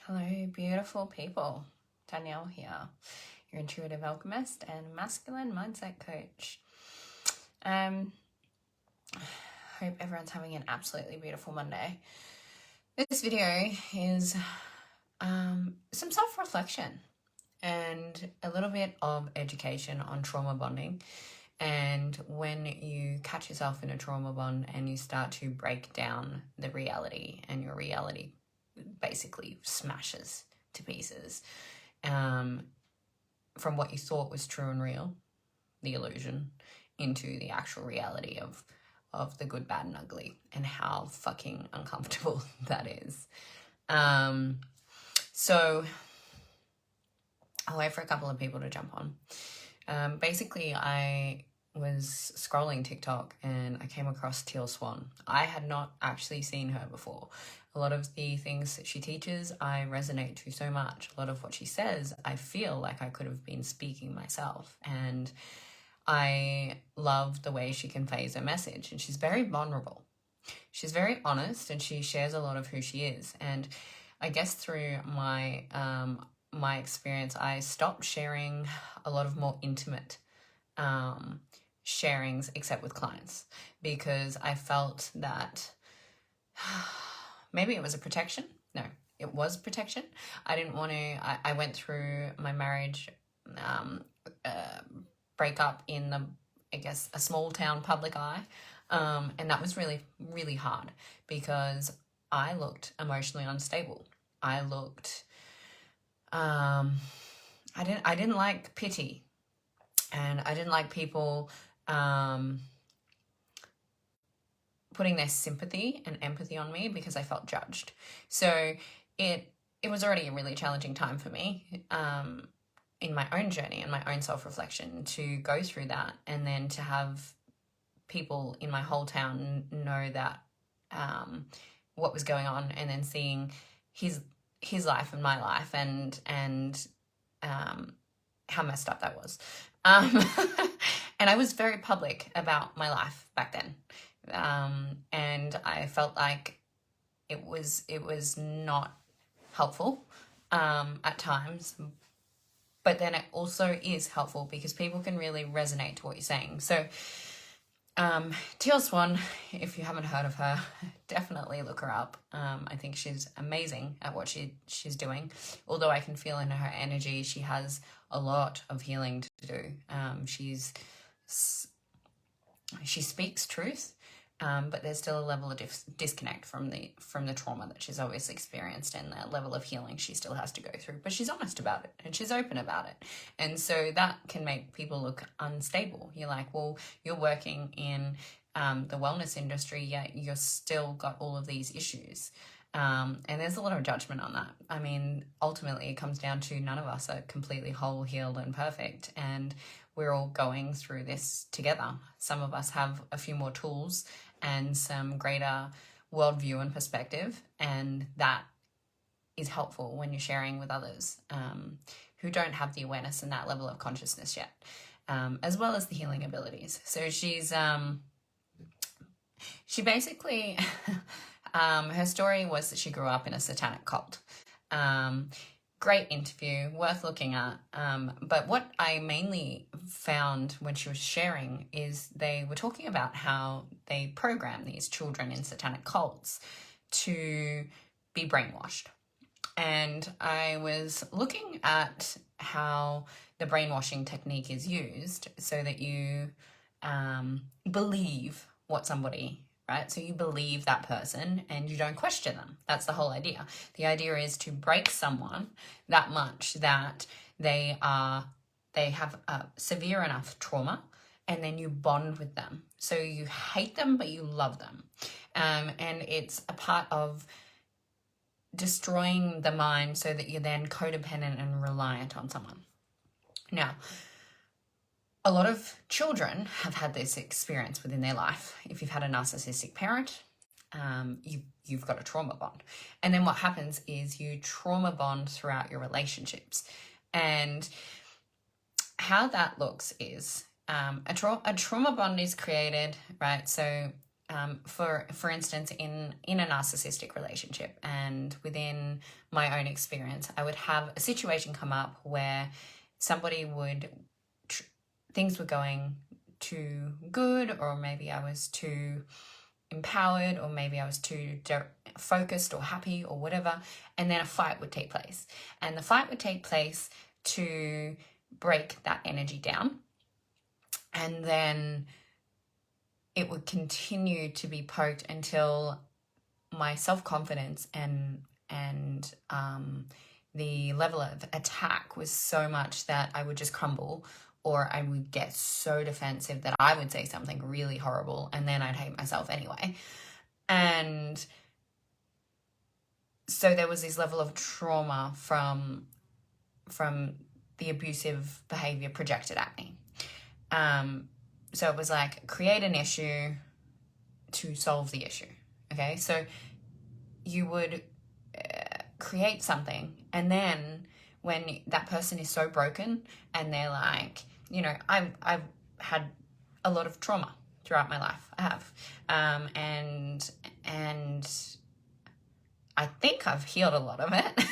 Hello, beautiful people. Danielle here, your intuitive alchemist and masculine mindset coach. Hope everyone's having an absolutely beautiful Monday. This video is some self-reflection and a little bit of education on trauma bonding. And when you catch yourself in a trauma bond and you start to break down the reality, and your reality basically smashes to pieces from what you thought was true and real, the illusion, into the actual reality of the good, bad, and ugly, and how fucking uncomfortable that is. So I'll wait for a couple of people to jump on. Basically, I was scrolling TikTok and I came across Teal Swan. I had not actually seen her before. A lot of the things that she teaches, I resonate to so much. A lot of what she says, I feel like I could have been speaking myself. And I love the way she conveys her message. And she's very vulnerable. She's very honest, and she shares a lot of who she is. And I guess through my experience, I stopped sharing a lot of more intimate sharings, except with clients, because I felt that maybe it was a protection. No, it was protection. I didn't want to. I went through my marriage breakup in a small town public eye, and that was really, really hard because I looked emotionally unstable. I looked. I didn't like pity, and I didn't like people putting their sympathy and empathy on me because I felt judged. So it was already a really challenging time for me in my own journey and my own self-reflection to go through that, and then to have people in my whole town know that what was going on, and then seeing his life and my life, and how messed up that was. And I was very public about my life back then. And I felt like it was not helpful at times, but then it also is helpful because people can really resonate to what you're saying. So Teal Swan, if you haven't heard of her, definitely look her up. I think she's amazing at what she's doing. Although I can feel in her energy, she has a lot of healing to do. She speaks truth, but there's still a level of disconnect from the trauma that she's obviously experienced, and that level of healing she still has to go through. But she's honest about it, and she's open about it. And so that can make people look unstable. You're like, well, you're working in the wellness industry, yet you're still got all of these issues. And there's a lot of judgment on that. I mean, ultimately, it comes down to none of us are completely whole, healed, and perfect. And we're all going through this together. Some of us have a few more tools and some greater worldview and perspective, and that is helpful when you're sharing with others who don't have the awareness and that level of consciousness yet, as well as the healing abilities. So she basically her story was that she grew up in a satanic cult. Great interview, worth looking at. But what I mainly found when she was sharing is they were talking about how they program these children in satanic cults to be brainwashed. And I was looking at how the brainwashing technique is used so that you believe what somebody, right? So you believe that person and you don't question them. That's the whole idea. The idea is to break someone that much that they have a severe enough trauma, and then you bond with them. So you hate them, but you love them. And it's a part of destroying the mind so that you're then codependent and reliant on someone. Now, a lot of children have had this experience within their life. If you've had a narcissistic parent, you've got a trauma bond. And then what happens is you trauma bond throughout your relationships. And how that looks is a trauma bond is created, right? So for instance, in a narcissistic relationship and within my own experience, I would have a situation come up where somebody would, things were going too good, or maybe I was too empowered, or maybe I was too focused or happy or whatever, and then a fight would take place. And the fight would take place to break that energy down. And then it would continue to be poked until my self-confidence and the level of attack was so much that I would just crumble, or I would get so defensive that I would say something really horrible, and then I'd hate myself anyway. And so there was this level of trauma from the abusive behavior projected at me. So it was like, create an issue to solve the issue. Okay, so you would create something, and then when that person is so broken and they're like, you know, I've had a lot of trauma throughout my life. I have, and I think I've healed a lot of it,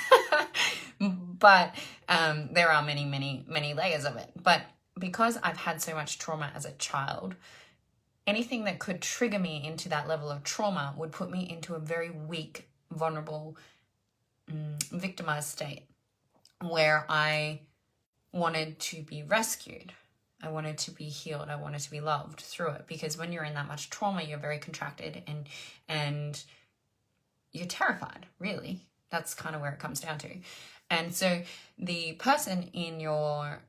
but there are many layers of it. But because I've had so much trauma as a child, anything that could trigger me into that level of trauma would put me into a very weak, vulnerable, victimized state where I wanted to be rescued. I wanted to be healed. I wanted to be loved through it, because when you're in that much trauma, you're very contracted and you're terrified, really. That's kind of where it comes down to. And so the person in your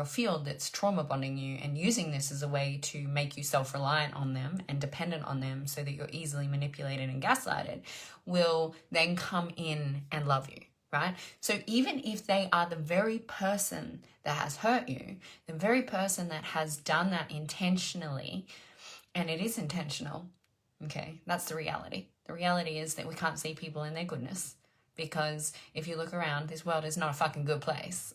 field that's trauma bonding you and using this as a way to make you self-reliant on them and dependent on them so that you're easily manipulated and gaslighted will then come in and love you, right? So even if they are the very person that has hurt you, the very person that has done that intentionally, and it is intentional, okay, that's the reality. The reality is that we can't see people in their goodness, because if you look around, this world is not a fucking good place.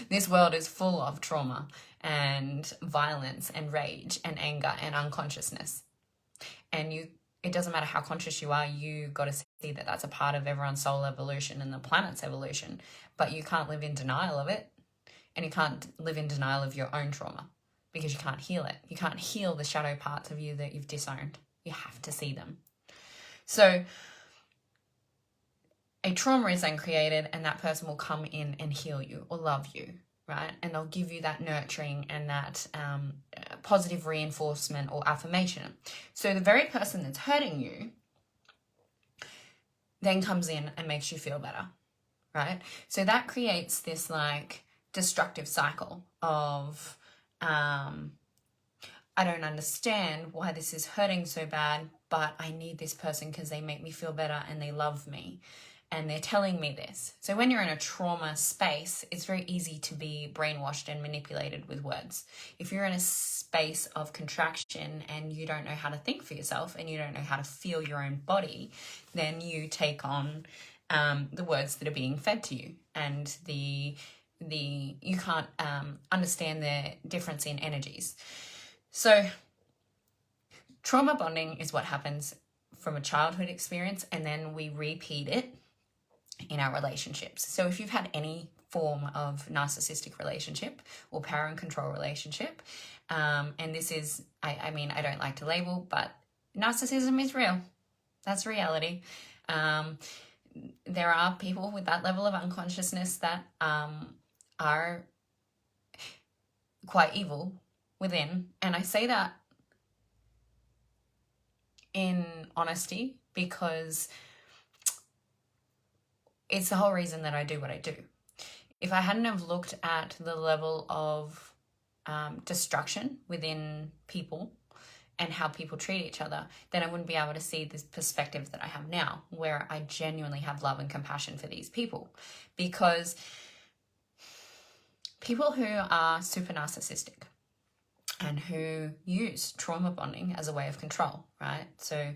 This world is full of trauma and violence and rage and anger and unconsciousness. And it doesn't matter how conscious you are, you got to see that that's a part of everyone's soul evolution and the planet's evolution. But you can't live in denial of it, and you can't live in denial of your own trauma, because you can't heal it. You can't heal the shadow parts of you that you've disowned. You have to see them. So a trauma is then created, and that person will come in and heal you or love you, right? And they'll give you that nurturing and that positive reinforcement or affirmation. So the very person that's hurting you then comes in and makes you feel better, right? So that creates this like destructive cycle of, I don't understand why this is hurting so bad, but I need this person because they make me feel better and they love me. And they're telling me this. So when you're in a trauma space, it's very easy to be brainwashed and manipulated with words. If you're in a space of contraction and you don't know how to think for yourself and you don't know how to feel your own body, then you take on the words that are being fed to you, and you can't understand the difference in energies. So trauma bonding is what happens from a childhood experience, and then we repeat it in our relationships. So if you've had any form of narcissistic relationship or power and control relationship, and this is, I mean, I don't like to label, but narcissism is real. That's reality. There are people with that level of unconsciousness that are quite evil within. And I say that in honesty, because it's the whole reason that I do what I do. If I hadn't have looked at the level of destruction within people and how people treat each other, then I wouldn't be able to see this perspective that I have now, where I genuinely have love and compassion for these people. Because people who are super narcissistic and who use trauma bonding as a way of control, right? So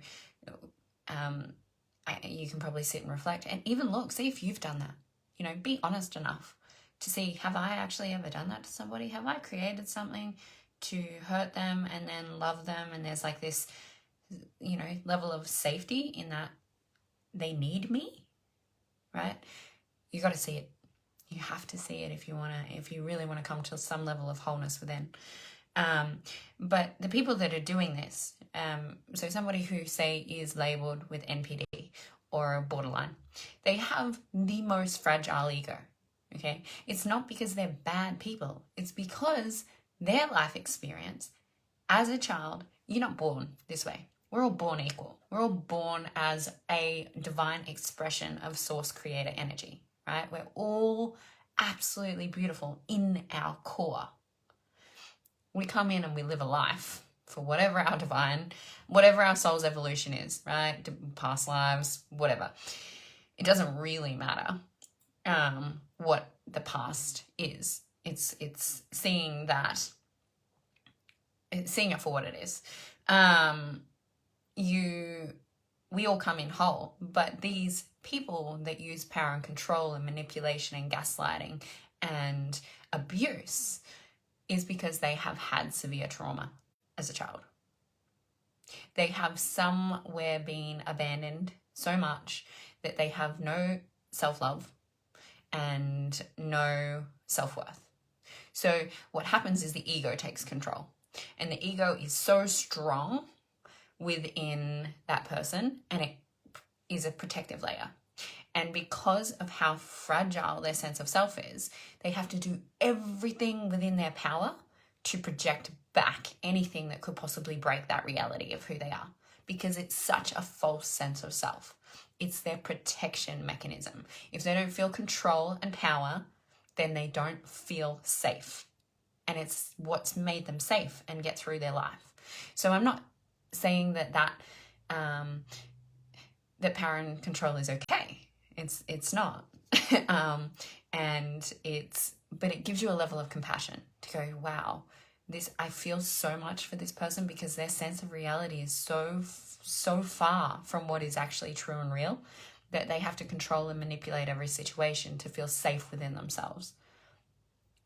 you can probably sit and reflect and even look, see if you've done that. You know, be honest enough to see, have I actually ever done that to somebody? Have I created something to hurt them and then love them, and there's like this, level of safety in that they need me, right? You got to see it. You have to see it if you really want to come to some level of wholeness within. But the people that are doing this, so somebody who, say, is labeled with NPD or borderline, they have the most fragile ego, okay? It's not because they're bad people. It's because their life experience as a child, you're not born this way. We're all born equal. We're all born as a divine expression of source creator energy, right? We're all absolutely beautiful in our core. We come in and we live a life for whatever our soul's evolution is, right? Past lives, whatever. It doesn't really matter what the past is. It's seeing it for what it is. We all come in whole, but these people that use power and control and manipulation and gaslighting and abuse is because they have had severe trauma as a child. They have somewhere been abandoned so much that they have no self-love and no self-worth. So what happens is the ego takes control, and the ego is so strong within that person, and it is a protective layer. And because of how fragile their sense of self is, they have to do everything within their power to project back anything that could possibly break that reality of who they are, because it's such a false sense of self. It's their protection mechanism. If they don't feel control and power, then they don't feel safe. And it's what's made them safe and get through their life. So I'm not saying that power and control is okay. It's not. But it gives you a level of compassion to go, wow, I feel so much for this person, because their sense of reality is so far from what is actually true and real that they have to control and manipulate every situation to feel safe within themselves,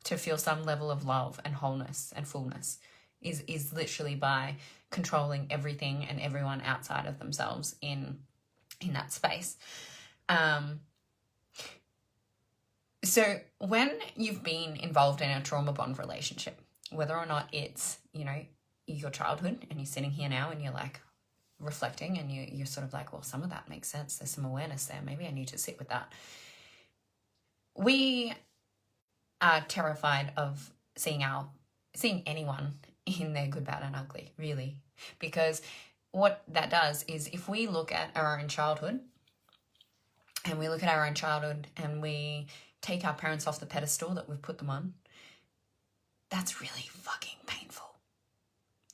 to feel some level of love and wholeness and fullness is literally by controlling everything and everyone outside of themselves in that space. So when you've been involved in a trauma bond relationship, whether or not it's, your childhood, and you're sitting here now and you're like reflecting and you're sort of like, well, some of that makes sense. There's some awareness there. Maybe I need to sit with that. We are terrified of seeing anyone in their good, bad, and ugly, really. Because what that does is, if we look at our own childhood and we take our parents off the pedestal that we've put them on, that's really fucking painful,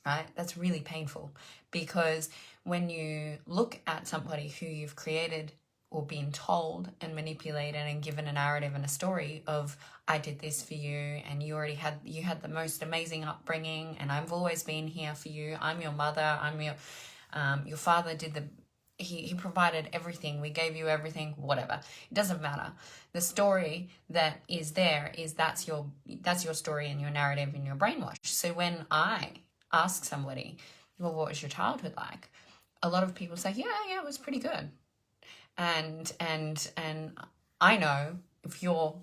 right? That's really painful, because when you look at somebody who you've created or been told and manipulated and given a narrative and a story of, I did this for you, and you had the most amazing upbringing, and I've always been here for you. I'm your mother. I'm your father did he provided everything. We gave you everything, whatever. It doesn't matter. The story that is there is that's your story and your narrative and your brainwash. So when I ask somebody, well, what was your childhood like? A lot of people say, yeah, it was pretty good. And I know if you're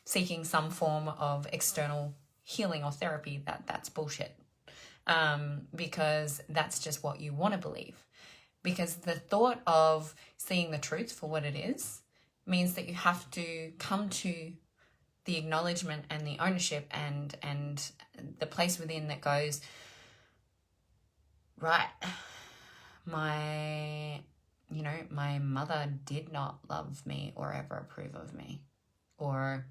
seeking some form of external healing or therapy, that's bullshit. Because that's just what you want to believe. Because the thought of seeing the truth for what it is means that you have to come to the acknowledgement and the ownership and the place within that goes, right, my mother did not love me or ever approve of me, or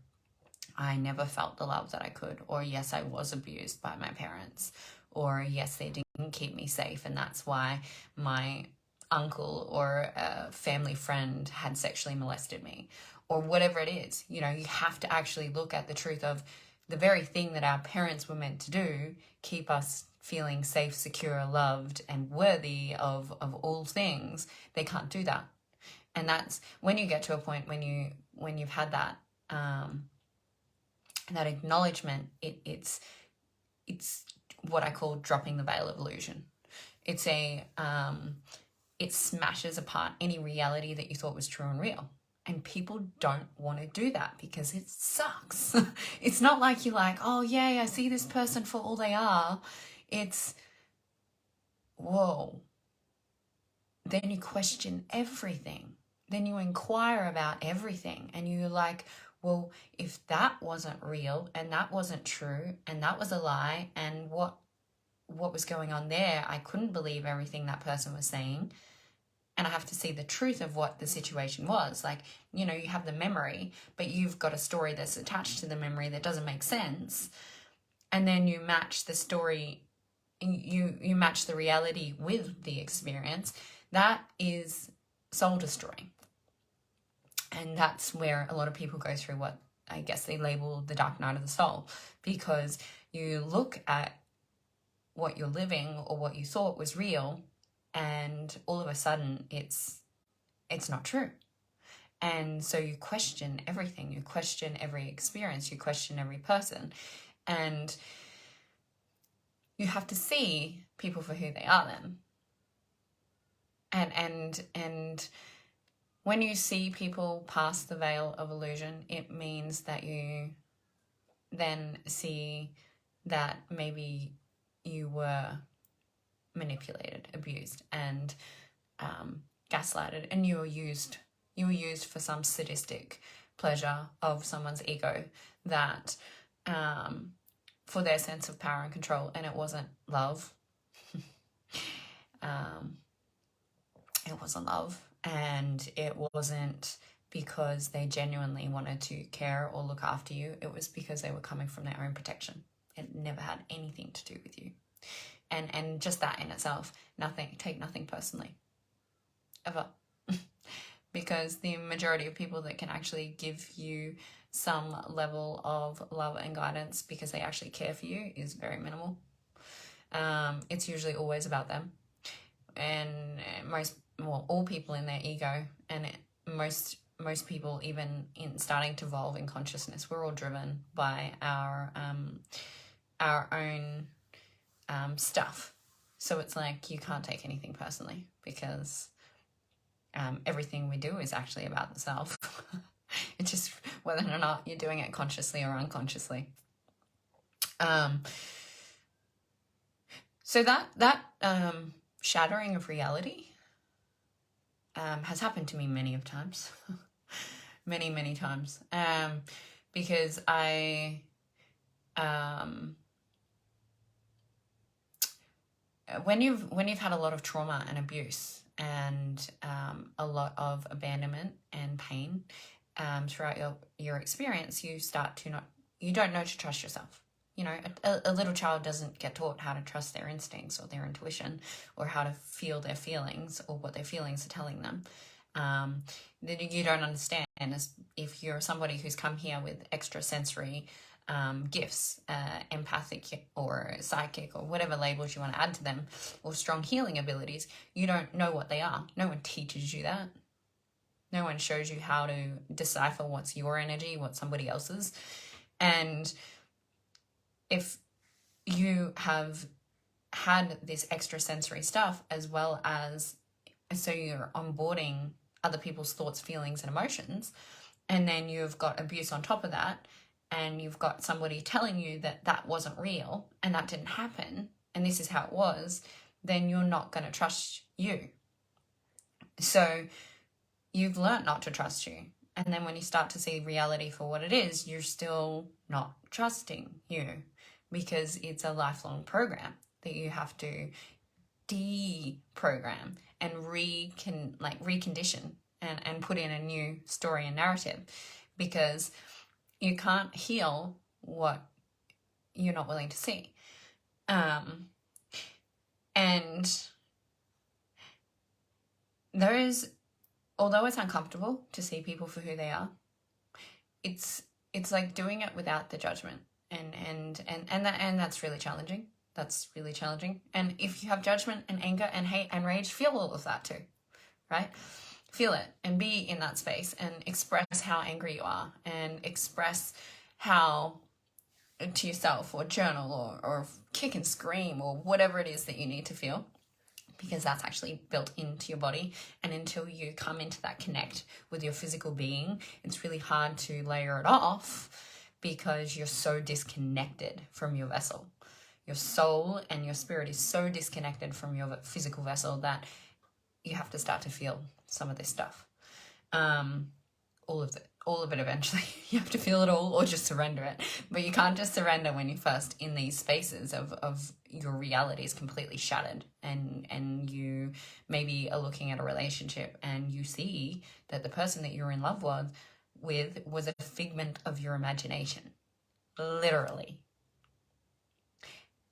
I never felt the love that I could, or yes, I was abused by my parents, or yes, they didn't keep me safe, and that's why my uncle or a family friend had sexually molested me, or whatever it is. You have to actually look at the truth of the very thing that our parents were meant to do, keep us feeling safe, secure, loved, and worthy of all things. They can't do that. And that's when you get to a point when you've had that that acknowledgement, it's what I call dropping the veil of illusion. It's it smashes apart any reality that you thought was true and real. And people don't want to do that because it sucks. It's not like you're like, oh, yay, I see this person for all they are. It's, whoa. Then you question everything. Then you inquire about everything. And you're like, well, if that wasn't real and that wasn't true and that was a lie and what was going on there, I couldn't believe everything that person was saying. And I have to see the truth of what the situation was. Like, you have the memory, but you've got a story that's attached to the memory that doesn't make sense. And then you match the story, you match the reality with the experience. That is soul destroying. And that's where a lot of people go through what I guess they label the dark night of the soul, because you look at what you're living or what you thought was real, and all of a sudden it's not true. And so you question everything. You question every experience. You question every person. And you have to see people for who they are then. And when you see people past the veil of illusion, it means that you then see that maybe you were manipulated, abused, and gaslighted, and you were used for some sadistic pleasure of someone's ego, that for their sense of power and control, and it wasn't love. It wasn't love, and it wasn't because they genuinely wanted to care or look after you. It was because they were coming from their own protection. It never had anything to do with you. And just that in itself, take nothing personally, ever. Because the majority of people that can actually give you some level of love and guidance because they actually care for you is very minimal. It's usually always about them. And all people in their ego, and most people, even in starting to evolve in consciousness, we're all driven by our own stuff. So it's like you can't take anything personally, because everything we do is actually about the self. It's just whether or not you're doing it consciously or unconsciously. So that shattering of reality has happened to me many of times. many times. Because I when you've had a lot of trauma and abuse and a lot of abandonment and pain throughout your experience, you don't know to trust yourself. A little child doesn't get taught how to trust their instincts or their intuition, or how to feel their feelings or what their feelings are telling them. That you don't understand, as if you're somebody who's come here with extrasensory gifts, empathic or psychic or whatever labels you want to add to them, or strong healing abilities. You don't know what they are. No one teaches you that. No one shows you how to decipher what's your energy, what's somebody else's. And if you have had this extrasensory stuff, as well as, so you're onboarding other people's thoughts, feelings, and emotions, and then you've got abuse on top of that, and you've got somebody telling you that that wasn't real and that didn't happen and this is how it was, then you're not going to trust you. So you've learnt not to trust you. And then when you start to see reality for what it is, you're still not trusting you, because it's a lifelong program that you have to deprogram and recondition and put in a new story and narrative, because you can't heal what you're not willing to see. And although it's uncomfortable to see people for who they are, it's like doing it without the judgment, and that's really challenging. That's really challenging. And if you have judgment and anger and hate and rage, feel all of that too, right? Feel it and be in that space and express how angry you are, and express how to yourself, or journal, or kick and scream, or whatever it is that you need to feel, because that's actually built into your body. And until you come into that connect with your physical being, it's really hard to layer it off because you're so disconnected from your vessel. Your soul and your spirit is so disconnected from your physical vessel that you have to start to feel some of this stuff. All of it eventually. You have to feel it all or just surrender it. But you can't just surrender when you're first in these spaces of your reality is completely shattered, and you maybe are looking at a relationship and you see that the person that you're in love with was a figment of your imagination. Literally.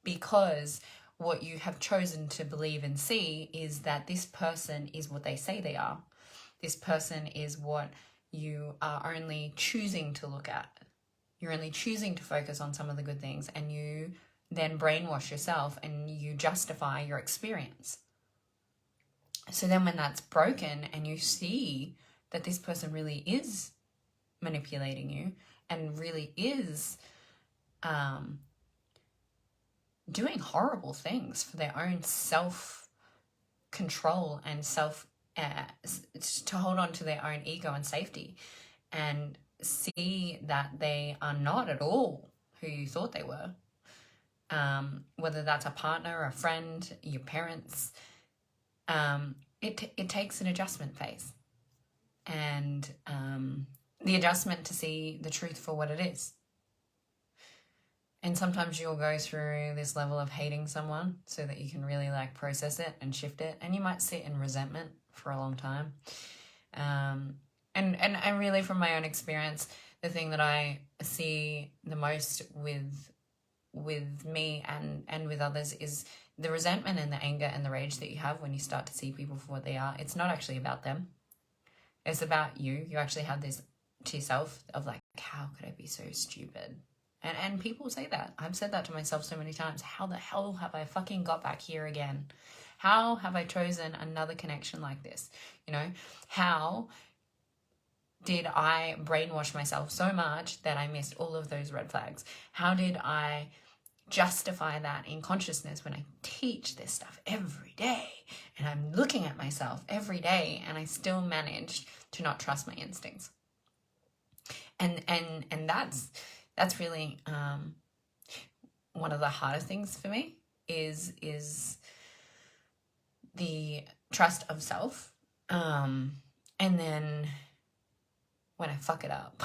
Because what you have chosen to believe and see is that this person is what they say they are. This person is what you are only choosing to look at. You're only choosing to focus on some of the good things, and you then brainwash yourself and you justify your experience. So then when that's broken and you see that this person really is manipulating you and really is doing horrible things for their own self-control and to hold on to their own ego and safety, and see that they are not at all who you thought they were, whether that's a partner, a friend, your parents, it takes an adjustment phase, and the adjustment to see the truth for what it is. And sometimes you'll go through this level of hating someone so that you can really process it and shift it. And you might sit in resentment for a long time. And really, from my own experience, the thing that I see the most with me and with others is the resentment and the anger and the rage that you have when you start to see people for what they are. It's not actually about them. It's about you. You actually have this to yourself of how could I be so stupid? And people say that. I've said that to myself so many times. How the hell have I fucking got back here again? How have I chosen another connection like this? How did I brainwash myself so much that I missed all of those red flags? How did I justify that in consciousness when I teach this stuff every day? And I'm looking at myself every day and I still managed to not trust my instincts. And that's really one of the hardest things for me is the trust of self. And then when I fuck it up,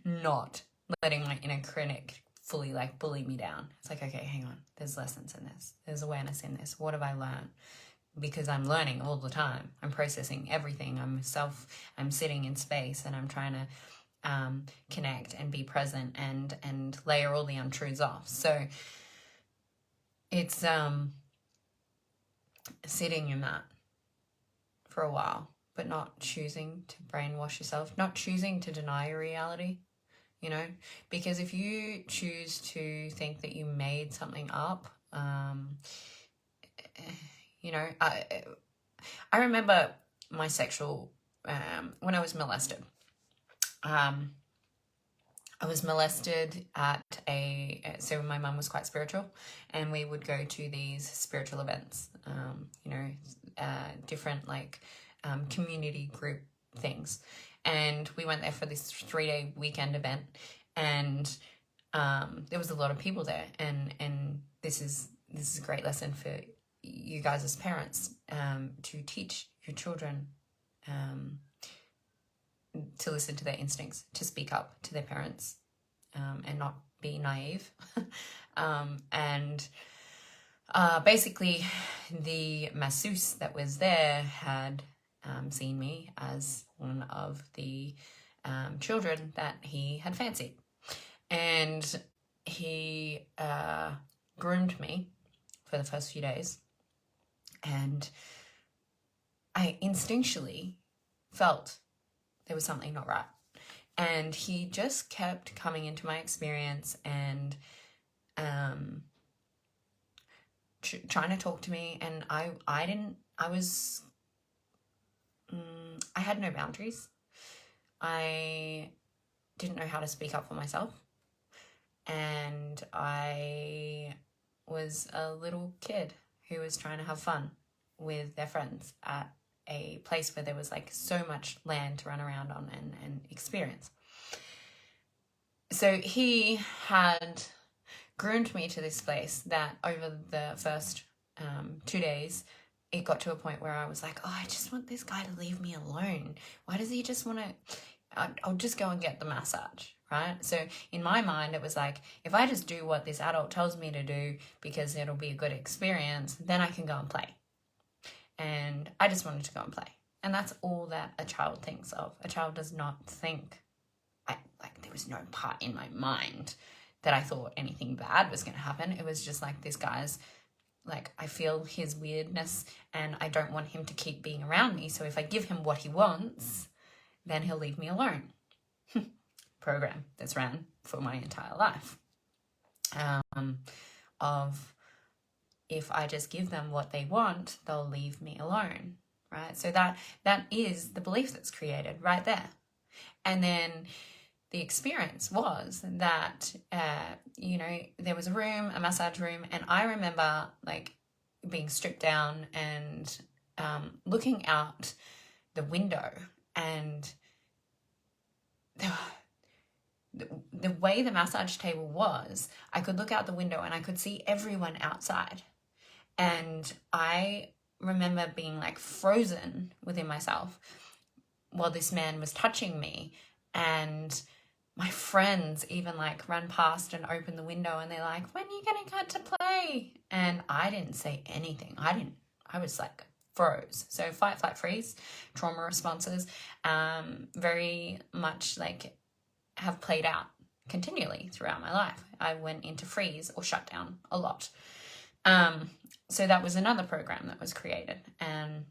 not letting my inner critic fully bully me down. It's okay, hang on. There's lessons in this. There's awareness in this. What have I learned? Because I'm learning all the time. I'm processing everything. I'm sitting in space and I'm trying to connect and be present and layer all the untruths off. So it's sitting in that for a while, but not choosing to brainwash yourself, not choosing to deny your reality, because if you choose to think that you made something up, I remember my sexual, when I was molested. I was molested so my mum was quite spiritual, and we would go to these spiritual events, different community group things. And we went there for this 3-day weekend event, and there was a lot of people there. And this is a great lesson for you guys as parents, to teach your children to listen to their instincts, to speak up to their parents, and not be naive. Basically, the masseuse that was there had seen me as one of the children that he had fancied. And he groomed me for the first few days. And I instinctually felt there was something not right. And he just kept coming into my experience and trying to talk to me. And I had no boundaries. I didn't know how to speak up for myself. and I was a little kid who was trying to have fun with their friends at a place where there was like so much land to run around on and experience. So he had groomed me to this place that over the first 2 days, it got to a point where I was like, oh, I just want this guy to leave me alone. Why does he just want to, I'll just go and get the massage, right? So in my mind, it was like, if I just do what this adult tells me to do because it'll be a good experience, then I can go and play. And I just wanted to go and play. And that's all that a child thinks of. A child does not think, there was no part in my mind that I thought anything bad was going to happen. It was just like, this guy's like, I feel his weirdness and I don't want him to keep being around me. So if I give him what he wants, then he'll leave me alone. Program that's ran for my entire life. Of if I just give them what they want, they'll leave me alone, right? So that is the belief that's created right there. And then the experience was that, there was a massage room, and I remember like being stripped down and looking out the window, and the way the massage table was, I could look out the window and I could see everyone outside. And I remember being like frozen within myself while this man was touching me, and my friends even like ran past and opened the window and they're like, when are you going to get to play? And I didn't say anything. I was like froze. So fight, flight, freeze, trauma responses, very much like have played out continually throughout my life. I went into freeze or shut down a lot. So that was another program that was created, and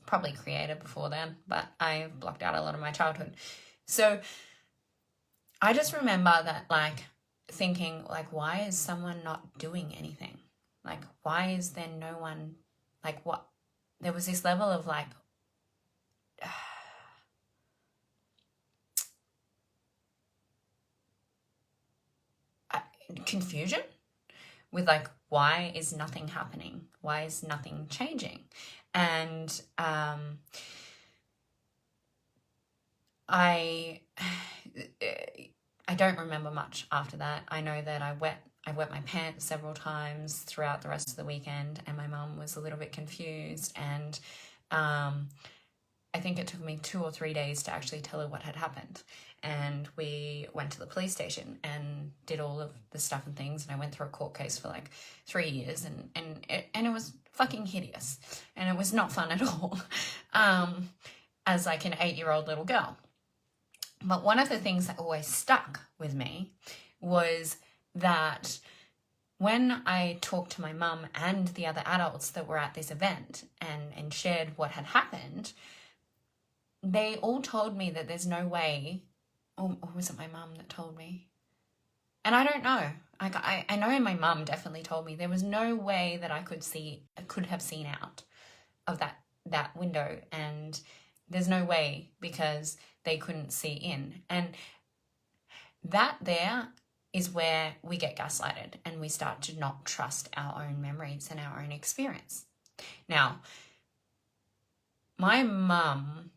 probably created before then, but I blocked out a lot of my childhood. So I just remember that like thinking like, why is someone not doing anything? Like, why is there no one, like what? There was this level of like, confusion with like, why is nothing happening? Why is nothing changing? And I don't remember much after that. I know that I wet my pants several times throughout the rest of the weekend, and my mum was a little bit confused, and I think it took me 2 or 3 days to actually tell her what had happened. And we went to the police station and did all of the stuff and things, and I went through a court case for like 3 years, and it was fucking hideous, and it was not fun at all as like an 8-year-old little girl. But one of the things that always stuck with me was that when I talked to my mum and the other adults that were at this event and shared what had happened, they all told me that there's no way, or was it my mum that told me? And I don't know. I know my mum definitely told me there was no way that I could have seen out of that window, and there's no way because they couldn't see in. And that there is where we get gaslighted and we start to not trust our own memories and our own experience. Now, my mum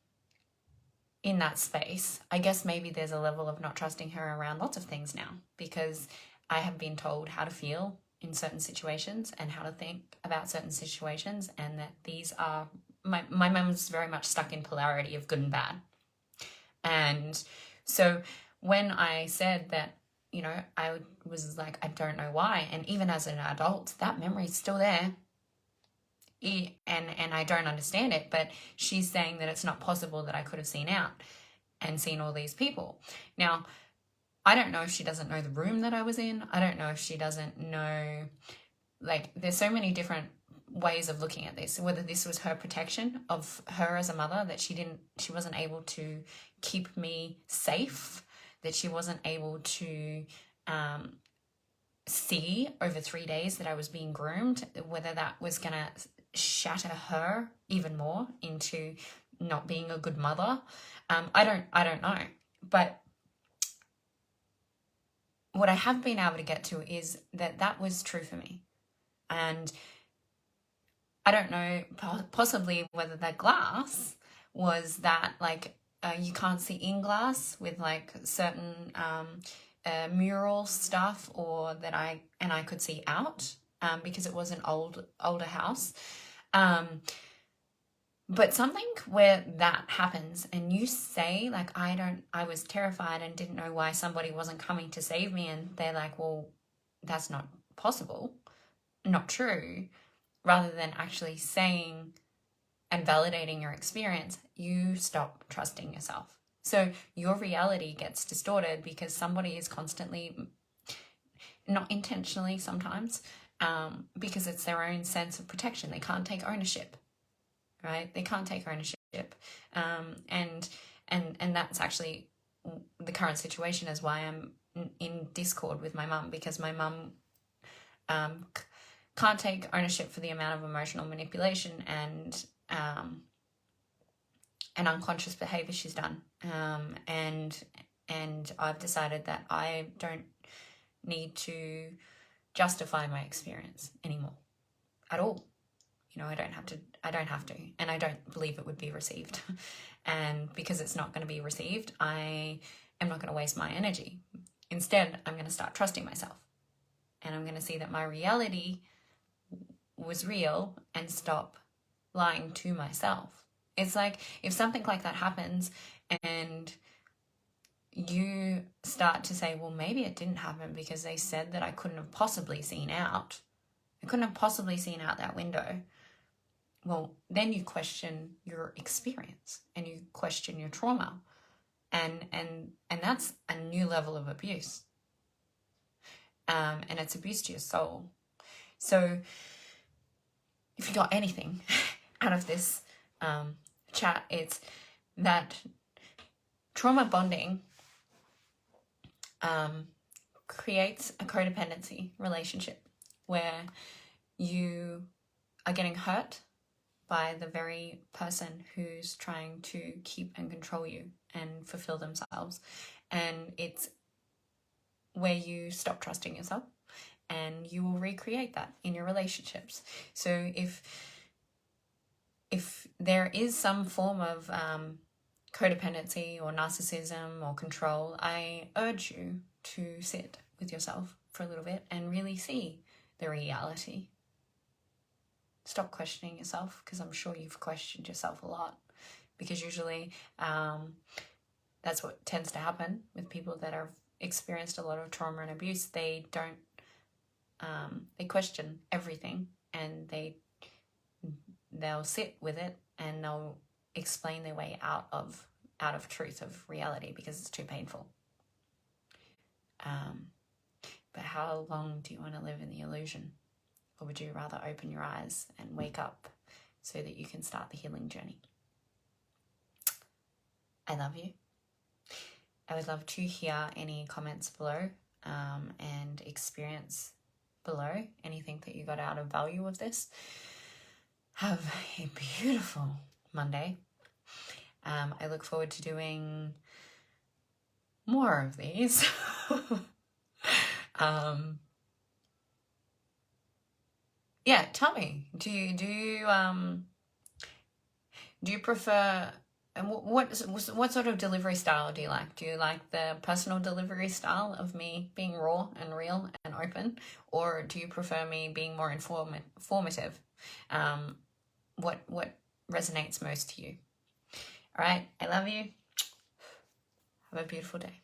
in that space, I guess maybe there's a level of not trusting her around lots of things now, because I have been told how to feel in certain situations and how to think about certain situations, and that these are, my mum's very much stuck in polarity of good and bad. And so when I said that, I was like, I don't know why. And even as an adult, that memory is still there. And I don't understand it, but she's saying that it's not possible that I could have seen out and seen all these people. Now, I don't know if she doesn't know the room that I was in. I don't know if she doesn't know, like, there's so many different ways of looking at this, whether this was her protection of her as a mother, that she wasn't able to keep me safe, that she wasn't able to see over 3 days that I was being groomed, whether that was going to shatter her even more into not being a good mother. I don't know. But what I have been able to get to is that that was true for me. And I don't know, possibly whether that glass was that, like, you can't see in glass with like certain mural stuff, or that I could see out because it was an older house. But something where that happens and you say, like, I was terrified and didn't know why somebody wasn't coming to save me, and they're like, well, that's not possible, not true, rather than actually saying and validating your experience, you stop trusting yourself. So your reality gets distorted because somebody is constantly, not intentionally sometimes, because it's their own sense of protection. They can't take ownership, right? They can't take ownership. And that's actually the current situation, is why I'm in discord with my mum, because my mum can't take ownership for the amount of emotional manipulation and unconscious behavior she's done. And I've decided that I don't need to justify my experience anymore at all. You know, I don't have to, and I don't believe it would be received. And because it's not going to be received, I am not going to waste my energy. Instead, I'm going to start trusting myself, and I'm going to see that my reality was real and stop lying to myself. It's like, if something like that happens and you start to say, well, maybe it didn't happen because they said that I couldn't have possibly seen out. I couldn't have possibly seen out that window. Well, then you question your experience and you question your trauma. And that's a new level of abuse. And it's abuse to your soul. So if you got anything out of this chat, it's that trauma bonding creates a codependency relationship where you are getting hurt by the very person who's trying to keep and control you and fulfill themselves. And it's where you stop trusting yourself, and you will recreate that in your relationships. So if there is some form of codependency or narcissism or control, I urge you to sit with yourself for a little bit and really see the reality. Stop questioning yourself, because I'm sure you've questioned yourself a lot, because usually that's what tends to happen with people that have experienced a lot of trauma and abuse. They don't, they question everything, and they'll sit with it and they'll explain their way out of truth, of reality, because it's too painful. But how long do you want to live in the illusion? Or would you rather open your eyes and wake up so that you can start the healing journey? I love you. I would love to hear any comments below and experience below, anything that you got out of value of this. Have a beautiful Monday. I look forward to doing more of these. Yeah, tell me, do you prefer, and what sort of delivery style do you like? Do you like the personal delivery style of me being raw and real and open, or do you prefer me being more informative? What resonates most to you? All right, I love you. Have a beautiful day.